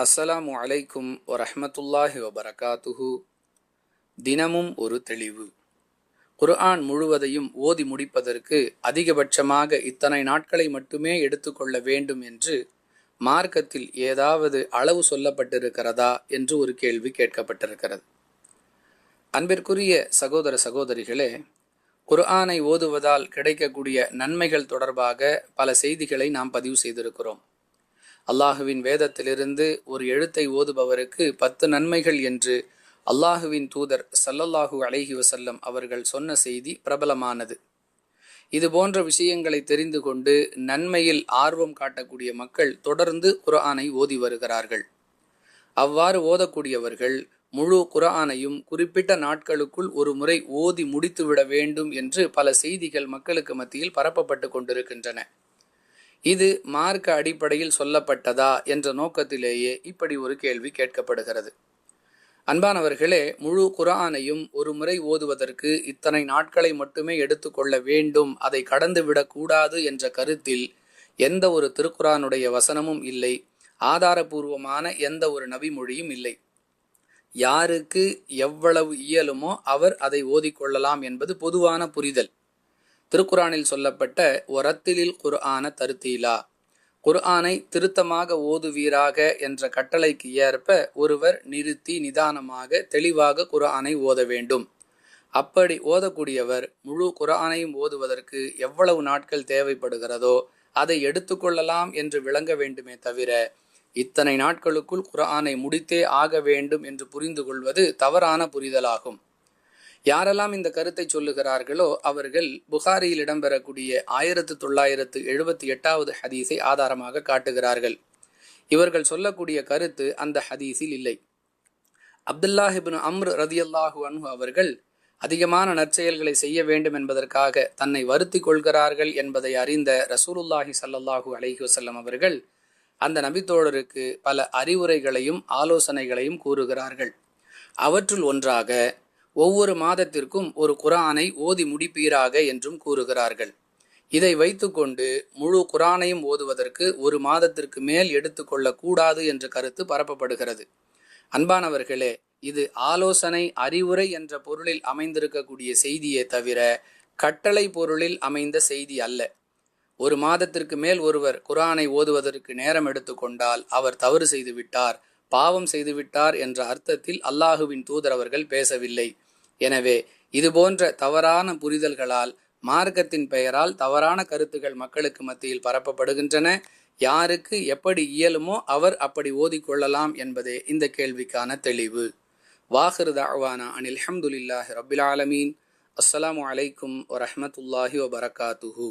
அஸ்ஸலாமு அலைக்கும் வரஹ்மத்துல்லாஹி வபரகாத்துஹு. தினமும் ஒரு தெளிவு. குர்ஆன் முழுவதையும் ஓதி முடிப்பதற்கு அதிகபட்சமாக இத்தனை நாட்களை மட்டுமே எடுத்துக்கொள்ள வேண்டும் என்று மார்க்கத்தில் ஏதாவது அளவு சொல்லப்பட்டிருக்கிறதா என்று ஒரு கேள்வி கேட்கப்பட்டிருக்கிறது. அன்பிற்குரிய சகோதர சகோதரிகளே, குர்ஆனை ஓதுவதால் கிடைக்கக்கூடிய நன்மைகள் தொடர்பாக பல செய்திகளை நாம் பதிவு செய்திருக்கிறோம். அல்லாஹுவின் வேதத்திலிருந்து ஒரு எழுத்தை ஓதுபவருக்கு 10 நன்மைகள் என்று அல்லாஹுவின் தூதர் ஸல்லல்லாஹு அலைஹி வஸல்லம் அவர்கள் சொன்ன செய்தி பிரபலமானது. இது போன்ற விஷயங்களை தெரிந்து கொண்டு நன்மையில் ஆர்வம் காட்டக்கூடிய மக்கள் தொடர்ந்து குர்ஆனை ஓதி வருகிறார்கள். அவ்வாறு ஓதக்கூடியவர்கள் முழு குர்ஆனையும் குறிப்பிட்ட நாட்களுக்குள் ஒரு முறை ஓதி முடித்துவிட வேண்டும் என்று பல செய்திகள் மக்களுக்கு மத்தியில் பரப்பப்பட்டு கொண்டிருக்கின்றன. இது மார்க்க அடிப்படையில் சொல்லப்பட்டதா என்ற நோக்கத்திலேயே இப்படி ஒரு கேள்வி கேட்கப்படுகிறது. அன்பானவர்களே, முழு குர்ஆனையும் ஒரு முறை ஓதுவதற்கு இத்தனை நாட்களை மட்டுமே எடுத்துக்கொள்ள வேண்டும், அதை கடந்து விடக்கூடாது என்ற கருத்தில் எந்த ஒரு திருக்குர்ஆனுடைய வசனமும் இல்லை, ஆதாரபூர்வமான எந்த ஒரு நபிமொழியும் இல்லை. யாருக்கு எவ்வளவு இயலுமோ அவர் அதை ஓதிக்கொள்ளலாம் என்பது பொதுவான புரிதல். திருக்குர்ஆனில் சொல்லப்பட்ட ஒரத்திலில் குர்ஆன தர்தீலா, குர்ஆனை திருத்தமாக ஓதுவீராக என்ற கட்டளைக்கு ஏற்ப ஒருவர் நிறுத்தி நிதானமாக தெளிவாக குர்ஆனை ஓத வேண்டும். அப்படி ஓதக்கூடியவர் முழு குர்ஆனையும் ஓதுவதற்கு எவ்வளவு நாட்கள் தேவைப்படுகிறதோ அதை எடுத்துக்கொள்ளலாம் என்று விளங்க வேண்டுமே தவிர, இத்தனை நாட்களுக்குள் குர்ஆனை முடித்தே ஆக வேண்டும் என்று புரிந்து கொள்வது தவறான புரிதலாகும். யாரெல்லாம் இந்த கருத்தை சொல்லுகிறார்களோ அவர்கள் புகாரியில் இடம்பெறக்கூடிய 1978வது ஹதீஸை ஆதாரமாக காட்டுகிறார்கள். இவர்கள் சொல்லக்கூடிய கருத்து அந்த ஹதீஸில் இல்லை. அப்துல்லாஹ் இப்னு அம்ர் ரதியல்லாஹு அன்ஹு அவர்கள் அதிகமான நற்செயல்களை செய்ய வேண்டும் என்பதற்காக தன்னை வருத்தி கொள்கிறார்கள் என்பதை அறிந்த ரசூலுல்லாஹி ஸல்லல்லாஹு அலைஹி வஸல்லம் அவர்கள் அந்த நபித்தோழருக்கு பல அறிவுரைகளையும் ஆலோசனைகளையும் கூறுகிறார்கள். அவற்றுள் ஒன்றாக ஒவ்வொரு மாதத்திற்கும் ஒரு குர்ஆனை ஓதி முடிப்பீராக என்றும் கூறுகிறார்கள். இதை வைத்துக்கொண்டு முழு குர்ஆனையும் ஓதுவதற்கு ஒரு மாதத்திற்கு மேல் எடுத்துக்கொள்ள கூடாது என்ற கருத்து பரப்பப்படுகிறது. அன்பானவர்களே, இது ஆலோசனை அறிவுரை என்ற பொருளில் அமைந்திருக்கக்கூடிய செய்தியே தவிர கட்டளை பொருளில் அமைந்த செய்தி அல்ல. ஒரு மாதத்திற்கு மேல் ஒருவர் குர்ஆனை ஓதுவதற்கு நேரம் எடுத்துக்கொண்டால் அவர் தவறு செய்துவிட்டார், பாவம் செய்துவிட்டார் என்ற அர்த்தத்தில் அல்லாஹுவின் தூதர் அவர்கள் பேசவில்லை. எனவே இதுபோன்ற தவறான புரிதல்களால் மார்க்கத்தின் பெயரால் தவறான கருத்துகள் மக்களுக்கு மத்தியில் பரப்பப்படுகின்றன. யாருக்கு எப்படி இயலுமோ அவர் அப்படி ஓதிக்கொள்ளலாம் என்பதே இந்த கேள்விக்கான தெளிவு. வாஹிரு தஅவானா அனில் ஹம்துலில்லாஹி ரப்பில் ஆலமீன். அஸ்ஸலாமு அலைக்கும் வரஹ்மத்துல்லாஹி வபரகாத்துஹு.